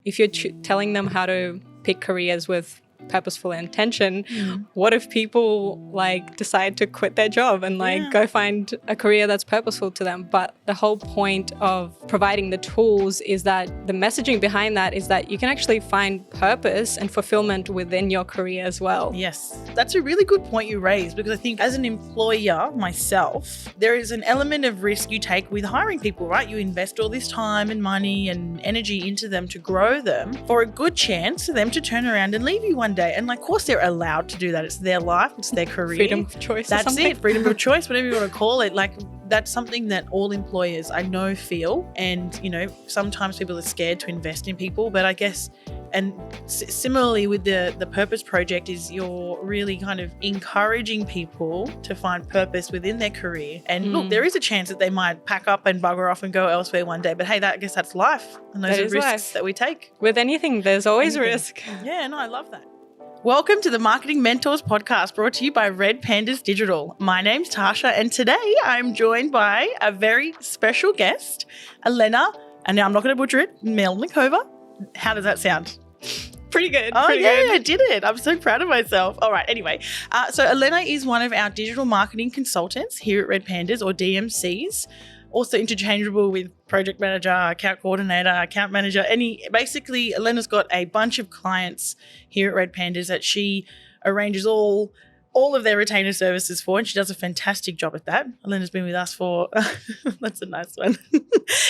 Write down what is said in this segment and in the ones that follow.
If you're telling them how to pick careers with purposeful intention, what if people decide to quit their job and go find a career that's purposeful to them? But the whole point of providing the tools is that the messaging behind that is that you can actually find purpose and fulfillment within your career as well. Yes, that's a really good point you raised, because I think as an employer myself, there is an element of risk you take with hiring people, right? You invest all this time and money and energy into them to grow them for a good chance for them to turn around and leave you one day. And of course they're allowed to do that. It's their life, it's their career. Freedom of choice. That's it, freedom of choice, whatever you want to call it. That's something that all employers I know feel. And, sometimes people are scared to invest in people, but I guess, and similarly with the Purpose Project, is you're really kind of encouraging people to find purpose within their career. And look, there is a chance that they might pack up and bugger off and go elsewhere one day, but hey, I guess that's life. And those are risks that we take. With anything, there's always risk. Yeah, no, I love that. Welcome to the Marketing Mentors podcast, brought to you by RedPandas Digital. My name's Tasha, and today I'm joined by a very special guest, Elena, and now I'm not going to butcher it, Melnykova. How does that sound? Pretty good. Oh, yeah, I did it. I'm so proud of myself. All right, anyway. So Elena is one of our digital marketing consultants here at RedPandas, or DMCs. Also interchangeable with project manager, account coordinator, account manager. Basically, Elena's got a bunch of clients here at RedPandas that she arranges all of their retainer services for, and she does a fantastic job at that. Elena's been with us for, that's a nice one.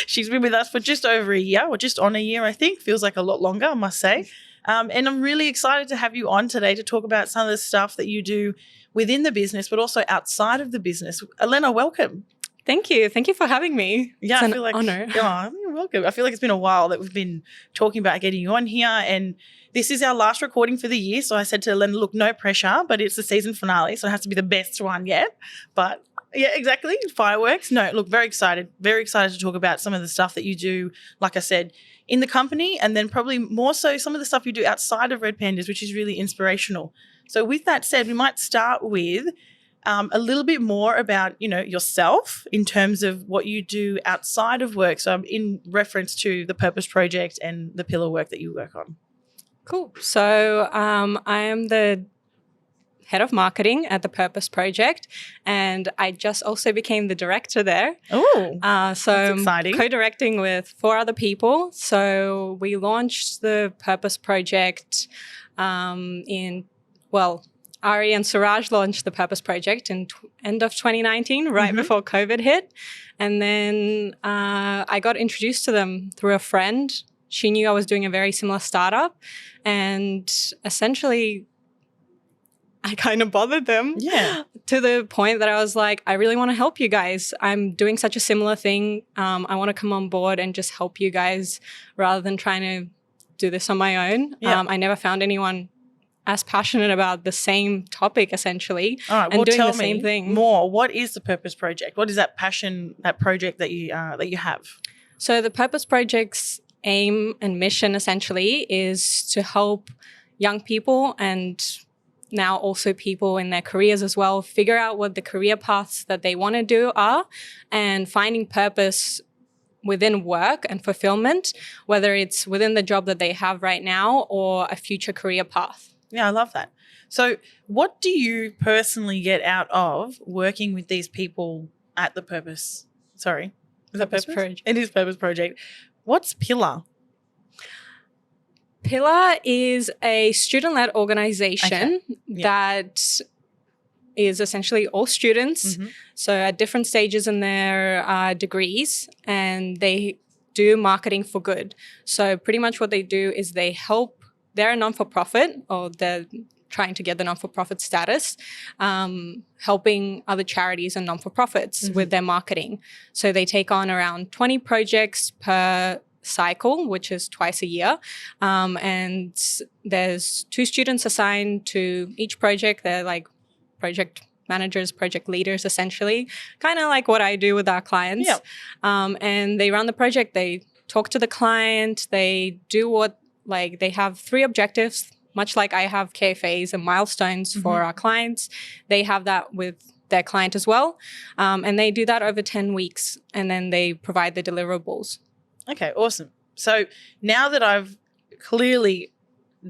She's been with us for just over a year, or just on a year, I think. Feels like a lot longer, I must say. And I'm really excited to have you on today to talk about some of the stuff that you do within the business, but also outside of the business. Elena, welcome. Thank you. Thank you for having me. Yeah, it's I feel like honor. Oh, you're welcome. I feel like it's been a while that we've been talking about getting you on here, and this is our last recording for the year. So I said to Elena, look, no pressure, but it's the season finale, so it has to be the best one yet. But yeah, exactly. Fireworks. No, look, very excited to talk about some of the stuff that you do, like I said, in the company, and then probably more so some of the stuff you do outside of RedPandas, which is really inspirational. So with that said, we might start with a little bit more about, yourself in terms of what you do outside of work. So in reference to the Purpose Project and the pillar work that you work on. Cool. So I am the head of marketing at the Purpose Project, and I just also became the director there. Oh, so that's exciting. I'm co-directing with 4 other people. So we launched the Purpose Project Ari and Suraj launched the Purpose Project in end of 2019, right before COVID hit. And then I got introduced to them through a friend. She knew I was doing a very similar startup, and essentially I kind of bothered them to the point that I was like, I really want to help you guys. I'm doing such a similar thing. I want to come on board and just help you guys rather than trying to do this on my own. I never found anyone as passionate about the same topic, essentially, and doing the same thing. More. What is the Purpose Project? What is that passion, that project that you have? So the Purpose Project's aim and mission essentially is to help young people, and now also people in their careers as well, figure out what the career paths that they want to do are, and finding purpose within work and fulfillment, whether it's within the job that they have right now or a future career path. Yeah, I love that. So what do you personally get out of working with these people at the Purpose? Sorry, is that Purpose Project? It is Purpose Project. What's Pillar? Pillar is a student-led organization that is essentially all students, so at different stages in their degrees, and they do marketing for good. So pretty much what they do is they help. They're a non-for-profit, or they're trying to get the non-for-profit status, helping other charities and non-for-profits with their marketing. So they take on around 20 projects per cycle, which is twice a year. And there's 2 students assigned to each project. They're like project managers, project leaders, essentially, kind of like what I do with our clients. Yep. And they run the project. They talk to the client. They do they have 3 objectives, much like I have KFAs and milestones for our clients. They have that with their client as well. And they do that over 10 weeks, and then they provide the deliverables. Okay, awesome. So now that I've clearly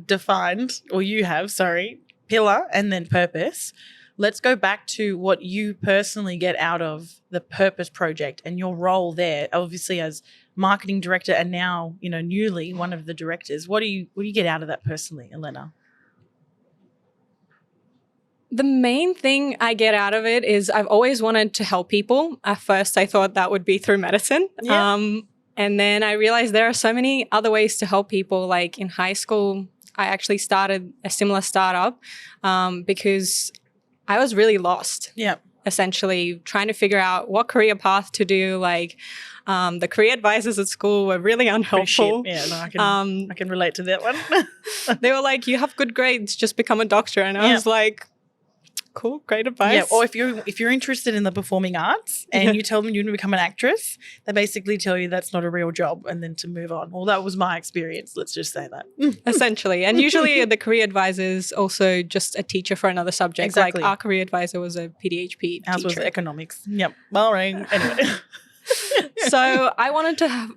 defined, or you have, sorry, pillar and then purpose. Let's go back to what you personally get out of the Purpose Project and your role there, obviously as marketing director and now, newly one of the directors. What do you get out of that personally, Elena? The main thing I get out of it is I've always wanted to help people. At first, I thought that would be through medicine. Yeah. And then I realized there are so many other ways to help people. Like in high school, I actually started a similar startup because I was really lost. Yeah. Essentially trying to figure out what career path to do. Like the career advisors at school were really unhelpful. Yeah, no, I can relate to that one. They were like, you have good grades, just become a doctor. And I was like, cool, great advice. Yeah, or if you're interested in the performing arts and you tell them you want to become an actress, they basically tell you that's not a real job and then to move on. Well, that was my experience. Let's just say that. Essentially. And usually the career advisor is also just a teacher for another subject. Exactly. Like our career advisor was a PDHP Ours was teacher. economics. Yep. Boring. Anyway. So I wanted to have,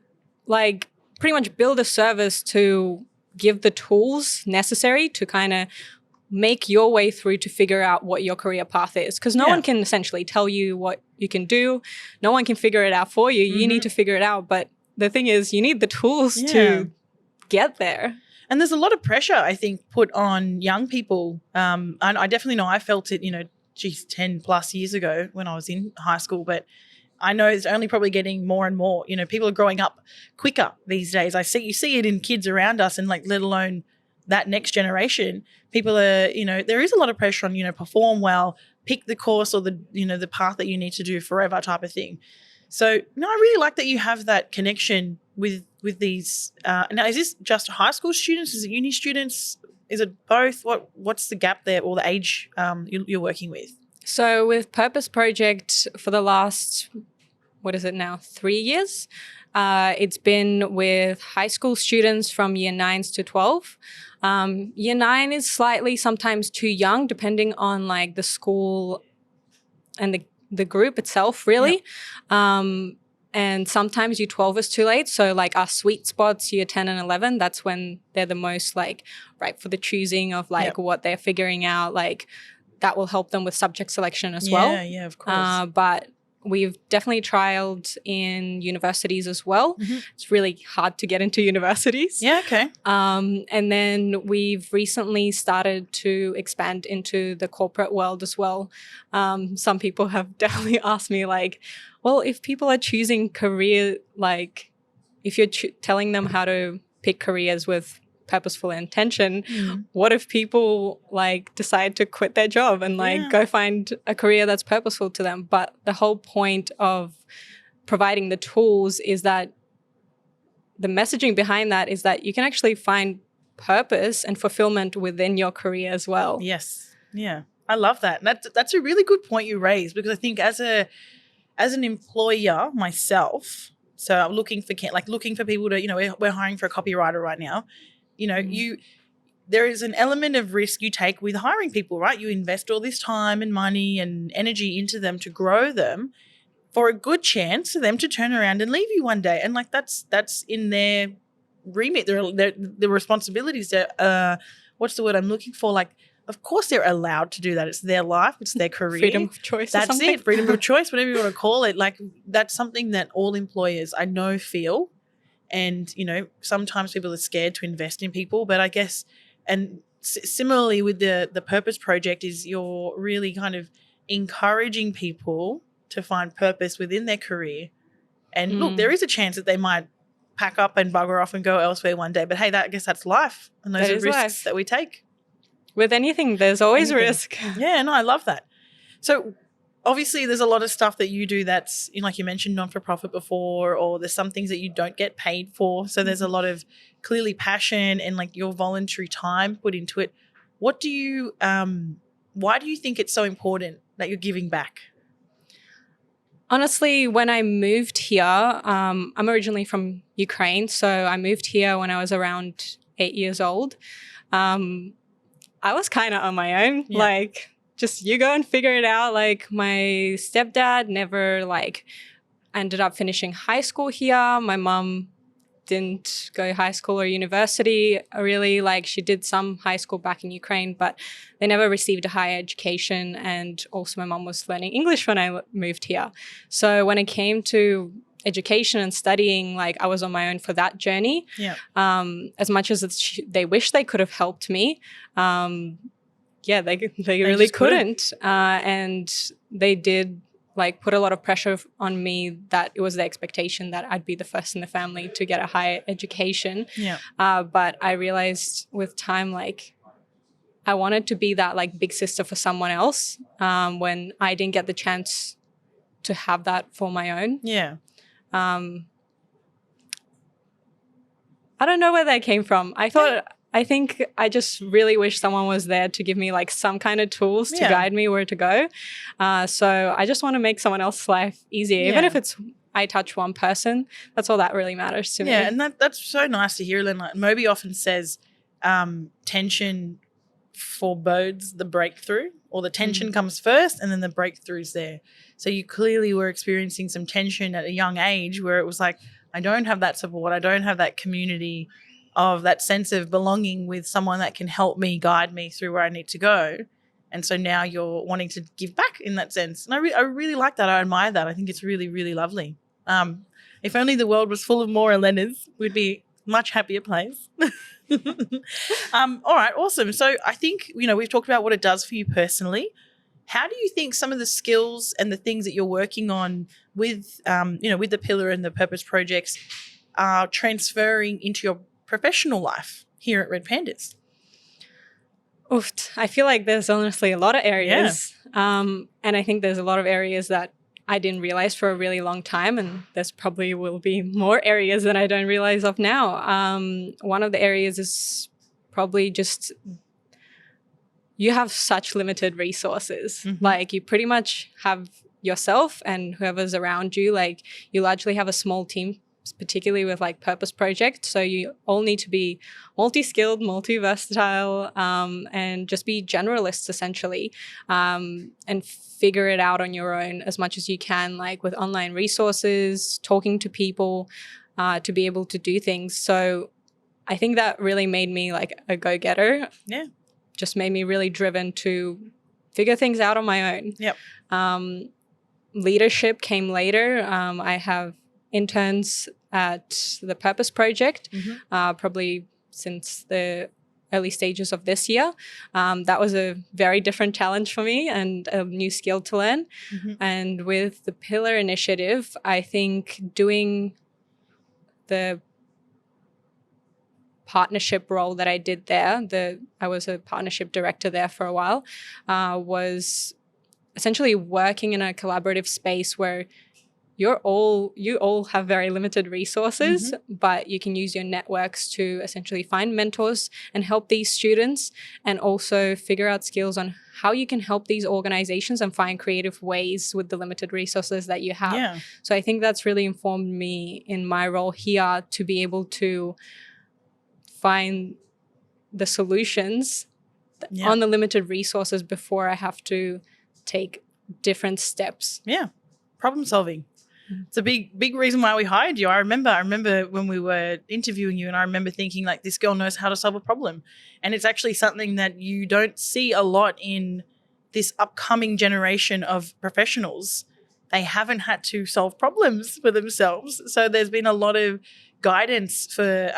pretty much build a service to give the tools necessary to kind of make your way through to figure out what your career path is. Because no one can essentially tell you what you can do. No one can figure it out for you. You need to figure it out. But the thing is, you need the tools to get there. And there's a lot of pressure, I think, put on young people. And I definitely know I felt it, 10 plus years ago when I was in high school. But I know it's only probably getting more and more. People are growing up quicker these days. You see it in kids around us and let alone that next generation. People are, there is a lot of pressure on, perform well, pick the course or the path that you need to do forever type of thing. So, I really like that you have that connection with these. Now, is this just high school students? Is it uni students? Is it both? What's the gap there or the age you're working with? So with Purpose Project for the last, 3 years, it's been with high school students from year 9s to 12. Year 9 is slightly sometimes too young, depending on the school and the group itself, really. Yep. And sometimes year 12 is too late. So our sweet spots, year 10 and 11, that's when they're the most ripe for the choosing of what they're figuring out. That will help them with subject selection as well. Yeah, of course. But we've definitely trialed in universities as well. Mm-hmm. It's really hard to get into universities. Yeah, okay. And then we've recently started to expand into the corporate world as well. Some people have definitely asked me well, if people are choosing career, if you're telling them how to pick careers with purposeful intention, what if people decide to quit their job and go find a career that's purposeful to them? But the whole point of providing the tools is that the messaging behind that is that you can actually find purpose and fulfillment within your career as well. Yes. Yeah. I love that. And that's a really good point you raised, because I think as an employer myself, so I'm looking for people to, we're hiring for a copywriter right now. There is an element of risk you take with hiring people, right? You invest all this time and money and energy into them to grow them for a good chance for them to turn around and leave you one day. And that's in their remit, their responsibilities. What's the word I'm looking for? Of course they're allowed to do that. It's their life. It's their career. Freedom of choice. That's it. Freedom of choice, whatever you want to call it. That's something that all employers I know feel. And, sometimes people are scared to invest in people, but I guess, and similarly with the Purpose Project is you're really kind of encouraging people to find purpose within their career. And look, there is a chance that they might pack up and bugger off and go elsewhere one day, but hey, I guess that's life. And those are risks that we take. With anything, there's always risk. Yeah, no, I love that. So obviously there's a lot of stuff that you do that's, like you mentioned, non-for-profit before, or there's some things that you don't get paid for. So there's a lot of clearly passion and your voluntary time put into it. Why do you think it's so important that you're giving back? Honestly, when I moved here, I'm originally from Ukraine. So I moved here when I was around 8 years old. I was kind of on my own, just you go and figure it out. My stepdad never ended up finishing high school here. My mom didn't go high school or university. Really, like she did some high school back in Ukraine, but they never received a higher education. And also my mom was learning English when I moved here. So when it came to education and studying, like I was on my own for that journey. Yeah. As much as they wish they could have helped me, they really couldn't. And they did like put a lot of pressure on me that it was the expectation that I'd be the first in the family to get a higher education. Yeah. But I realized with time, like I wanted to be that like big sister for someone else when I didn't get the chance to have that for my own. Yeah. I don't know where that came from. I think I just really wish someone was there to give me like some kind of tools to guide me where to go. So I just want to make someone else's life easier, even if it's I touch one person. That's all that really matters to me. Yeah, and that's so nice to hear, Elena. Moby often says tension forebodes the breakthrough, or the tension comes first and then the breakthrough's there. So you clearly were experiencing some tension at a young age where it was like, I don't have that support. I don't have that community of that sense of belonging with someone that can help me, guide me through where I need to go. And so now you're wanting to give back in that sense. And I really like that. I admire that. I think it's really, really lovely. If only the world was full of more Elenas, we'd be a much happier place. All right, awesome. So I think, we've talked about what it does for you personally. How do you think some of the skills and the things that you're working on with, with the Pillar and the Purpose projects are transferring into your professional life here at RedPandas? Oof, I feel like there's honestly a lot of areas. And I think there's a lot of areas that I didn't realize for a really long time. And there's probably will be more areas that I don't realize of now. One of the areas is probably just you have such limited resources. Like you pretty much have yourself and whoever's around you. Like you largely have a small team, particularly with like purpose projects. So you all need to be multi-skilled, multi-versatile, and just be generalists essentially, and figure it out on your own as much as you can, like with online resources, talking to people, to be able to do things. So I think that really made me like a go-getter. Yeah. Just made me really driven to figure things out on my own. Yep. Leadership came later. I have interns at the Purpose Project, probably since the early stages of this year. That was a very different challenge for me and a new skill to learn. And with the Pillar initiative, I think doing the partnership role that I did there, I was a partnership director there for a while, was essentially working in a collaborative space where you all have very limited resources, but you can use your networks to essentially find mentors and help these students, and also figure out skills on how you can help these organizations and find creative ways with the limited resources that you have. Yeah. So I think that's really informed me in my role here to be able to find the solutions on the limited resources before I have to take different steps. Yeah. Problem solving. It's a big reason why we hired you. I remember when we were interviewing you, and I remember thinking like, this girl knows how to solve a problem. And it's actually something that you don't see a lot in this upcoming generation of professionals. They haven't had to solve problems for themselves. So there's been a lot of guidance for,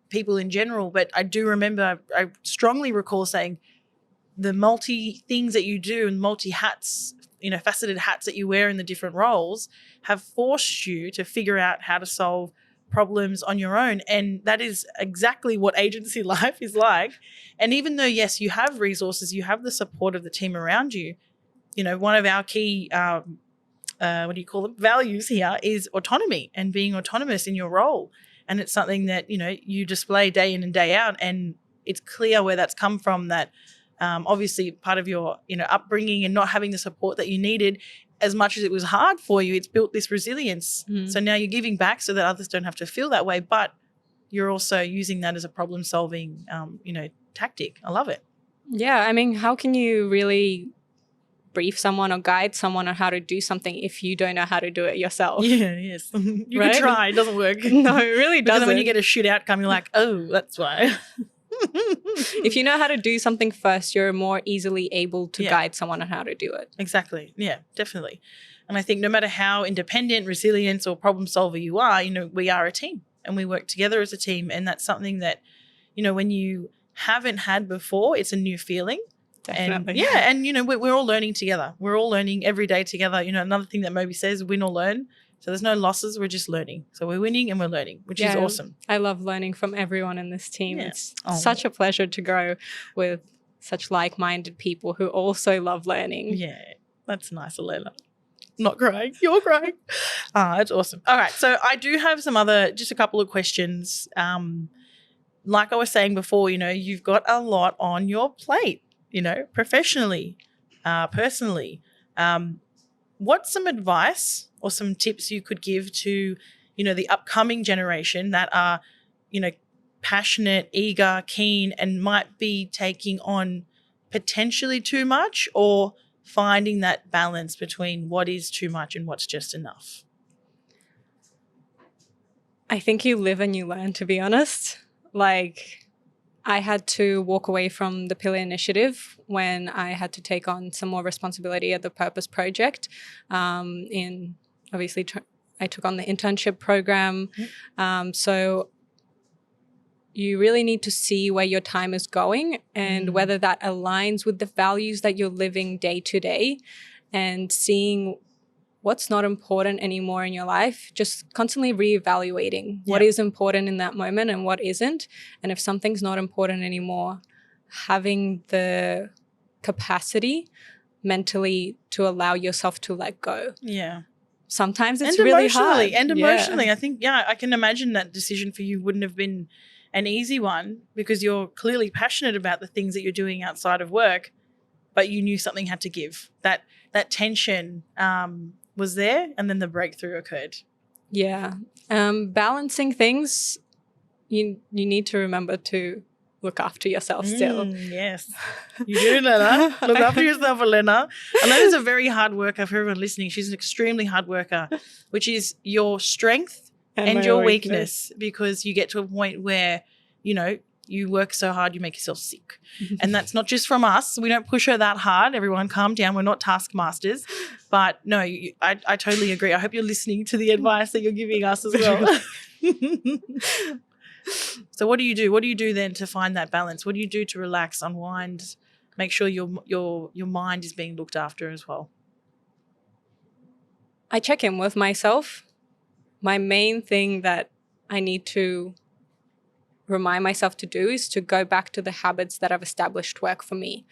people in general. But I do remember, I strongly recall saying the multi things that you do and multi hats, faceted hats that you wear in the different roles have forced you to figure out how to solve problems on your own. And that is exactly what agency life is like. And even though, yes, you have resources, you have the support of the team around you, one of our key, values here is autonomy and being autonomous in your role. And it's something that, you display day in and day out. And it's clear where that's come from, that obviously part of your, upbringing and not having the support that you needed, as much as it was hard for you, it's built this resilience. So now you're giving back so that others don't have to feel that way, but you're also using that as a problem solving, tactic. I love it. Yeah. I mean, how can you really brief someone or guide someone on how to do something if you don't know how to do it yourself. Yeah, yes. You Right? can try, it doesn't work. No, it really Because doesn't. then when you get a shit outcome, you're like, oh, that's why. If you know how to do something first, you're more easily able to Yeah. guide someone on how to do it. Exactly. Yeah, definitely. And I think no matter how independent, resilient, or problem solver you are, we are a team and we work together as a team. And that's something that, when you haven't had before, it's a new feeling. Definitely. And we're all learning together. We're all learning every day together. Another thing that Moby says, win or learn. So there's no losses. We're just learning. So we're winning and we're learning, which is awesome. I love learning from everyone in this team. Yeah. It's such a pleasure to grow with such like-minded people who also love learning. Yeah, that's nice, Elena. Not crying. You're crying. That's awesome. All right. So I do have just a couple of questions. Like I was saying before, you've got a lot on your plate, professionally, personally. What's some advice or some tips you could give to, the upcoming generation that are, passionate, eager, keen, and might be taking on potentially too much, or finding that balance between what is too much and what's just enough? I think you live and you learn, to be honest. Like, I had to walk away from the Pillar Initiative when I had to take on some more responsibility at the Purpose Project. Obviously, I took on the internship program. So you really need to see where your time is going and whether that aligns with the values that you're living day to day, and seeing what's not important anymore in your life, just constantly reevaluating what is important in that moment and what isn't. And if something's not important anymore, having the capacity mentally to allow yourself to let go. Yeah. Sometimes it's really hard. And emotionally, I think, I can imagine that decision for you wouldn't have been an easy one, because you're clearly passionate about the things that you're doing outside of work, but you knew something had to give. That tension was there, and then the breakthrough occurred. Yeah. Balancing things, you need to remember to look after yourself still. Yes. You do, Elena. Look after yourself, Elena. Elena's a very hard worker. For everyone listening, she's an extremely hard worker, which is your strength and your weakness, because you get to a point where, you work so hard, you make yourself sick. And that's not just from us. We don't push her that hard. Everyone calm down. We're not taskmasters. But no, I totally agree. I hope you're listening to the advice that you're giving us as well. So what do you do? What do you do then to find that balance? What do you do to relax, unwind, make sure your mind is being looked after as well? I check in with myself. My main thing that I need to remind myself to do is to go back to the habits that I've established work for me.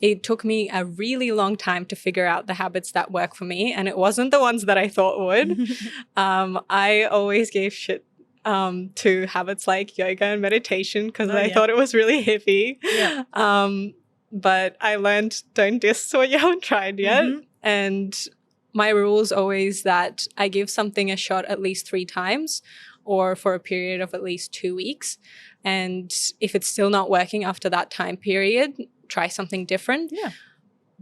It took me a really long time to figure out the habits that work for me, and it wasn't the ones that I thought would. I always gave shit to habits like yoga and meditation because I thought it was really hippie. Yeah. But I learned don't diss what you haven't tried yet. And my rule is always that I give something a shot at least 3 times, or for a period of at least 2 weeks. And if it's still not working after that time period, try something different. Yeah.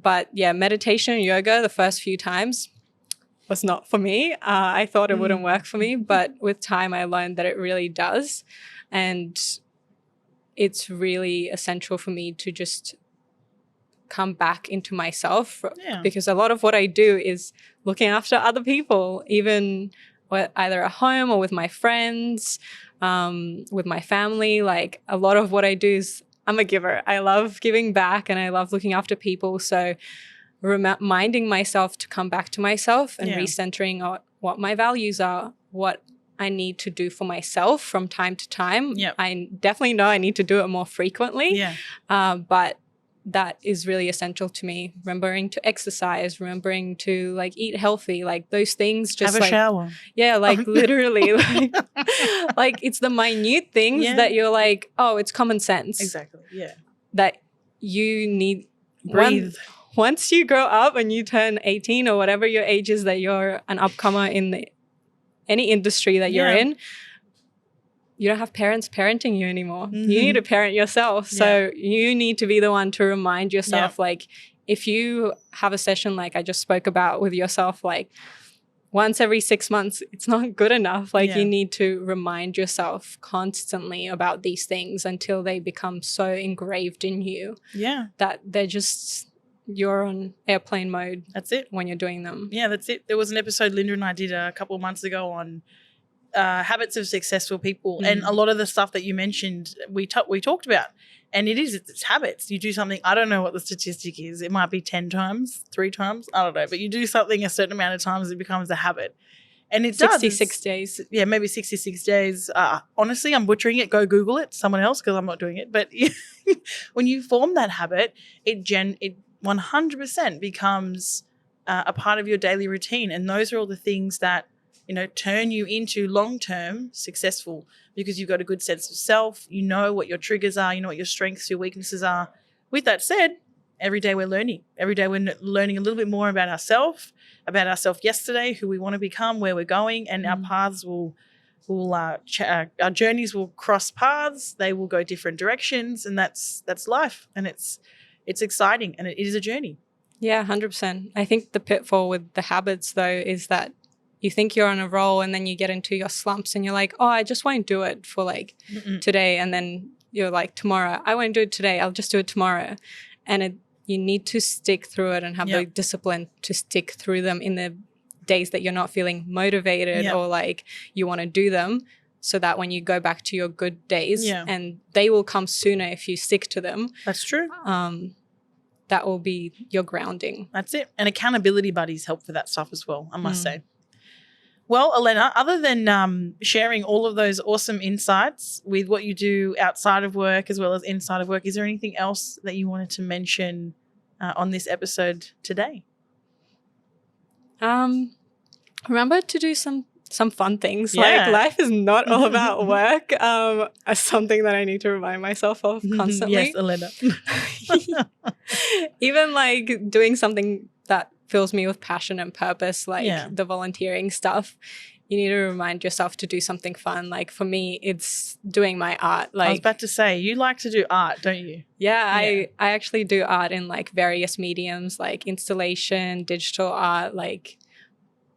But yeah, meditation and yoga the first few times was not for me. I thought it wouldn't work for me, but with time I learned that it really does. And it's really essential for me to just come back into myself, because a lot of what I do is looking after other people, even either at home or with my friends, with my family. Like, a lot of what I do is I'm a giver. I love giving back and I love looking after people. So reminding myself to come back to myself and recentering what my values are, what I need to do for myself from time to time. I definitely know I need to do it more frequently, but that is really essential to me. Remembering to exercise, remembering to like eat healthy, like those things. Just have a shower. Yeah, like literally, like it's the minute things that you're like, oh, it's common sense. Exactly. Yeah. That you need. Breathe. Once you grow up and you turn 18 or whatever your age is, that you're an upcomer in any industry that you're in, you don't have parents parenting you anymore. You need to parent yourself. So you need to be the one to remind yourself, like, if you have a session like I just spoke about with yourself, like once every 6 months, it's not good enough. Like you need to remind yourself constantly about these things until they become so engraved in you that they're just, you're on airplane mode. That's it. When you're doing them. Yeah, that's it. There was an episode Linda and I did a couple of months ago on habits of successful people. And a lot of the stuff that you mentioned, we talked about. And it's habits. You do something, I don't know what the statistic is. It might be 10 times, 3 times, I don't know. But you do something a certain amount of times, it becomes a habit. And it 66 days. Yeah, maybe 66 days. Honestly, I'm butchering it. Go Google it, someone else, because I'm not doing it. But when you form that habit, it 100% becomes a part of your daily routine. And those are all the things that, turn you into long-term successful, because you've got a good sense of self. You know what your triggers are. You know what your strengths, your weaknesses are. With that said, every day we're learning. Every day we're learning a little bit more about ourselves yesterday, who we want to become, where we're going, and our paths our journeys will cross paths. They will go different directions, and that's life. And it's exciting, and it is a journey. Yeah, 100%. I think the pitfall with the habits, though, is that you think you're on a roll and then you get into your slumps and you're like, oh, I just won't do it for like today. And then you're like, tomorrow, I won't do it today. I'll just do it tomorrow. And you need to stick through it and have the discipline to stick through them in the days that you're not feeling motivated or like you want to do them, so that when you go back to your good days, and they will come sooner if you stick to them. That's true. That will be your grounding. That's it. And accountability buddies help for that stuff as well, I must say. Well, Elena, other than sharing all of those awesome insights with what you do outside of work as well as inside of work, is there anything else that you wanted to mention on this episode today? Remember to do some fun things. Like life is not all about work. As something that I need to remind myself of constantly. Yes, Elena. Even like doing something that fills me with passion and purpose, like the volunteering stuff. You need to remind yourself to do something fun. Like for me, it's doing my art. Like I was about to say, you like to do art, don't you? Yeah, I actually do art in like various mediums, like installation, digital art, like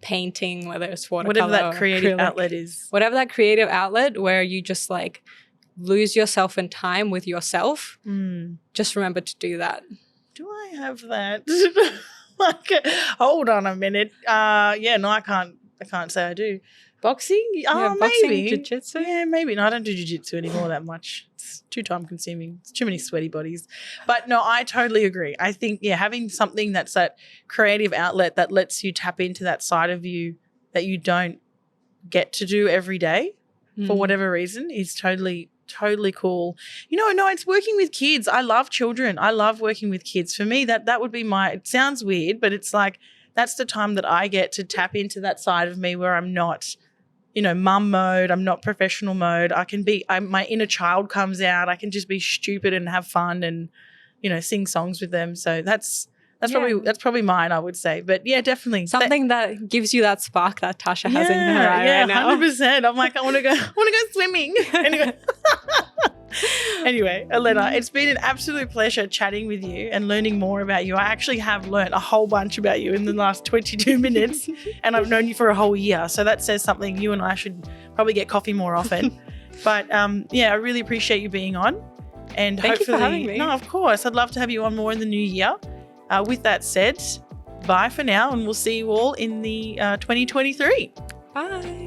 painting, whether it's watercolor, whatever that creative acrylic, outlet is. Whatever that creative outlet where you just like lose yourself in time with yourself. Just remember to do that. Do I have that? Hold on a minute. No, I can't say I do. Boxing? Boxing, maybe. jiu-jitsu? Yeah, maybe. No, I don't do jiu-jitsu anymore that much. It's too time consuming. It's too many sweaty bodies. But no, I totally agree. I think, having something that's that creative outlet that lets you tap into that side of you that you don't get to do every day for whatever reason is totally cool. No, it's working with kids. I love children. I love working with kids. For me, that would be it sounds weird, but it's like that's the time that I get to tap into that side of me where I'm not, mum mode. I'm not professional mode. I can be, my inner child comes out. I can just be stupid and have fun and, sing songs with them. So that's probably mine, I would say. But yeah, definitely something that gives you that spark that Tasha has in her eye right now. 100%. I'm like, I want to go swimming. Anyway, Elena, it's been an absolute pleasure chatting with you and learning more about you. I actually have learned a whole bunch about you in the last 22 minutes, and I've known you for a whole year. So that says something. You and I should probably get coffee more often. But I really appreciate you being on. And Thank you for having me. No, of course. I'd love to have you on more in the new year. With that said, bye for now, and we'll see you all in the 2023. Bye.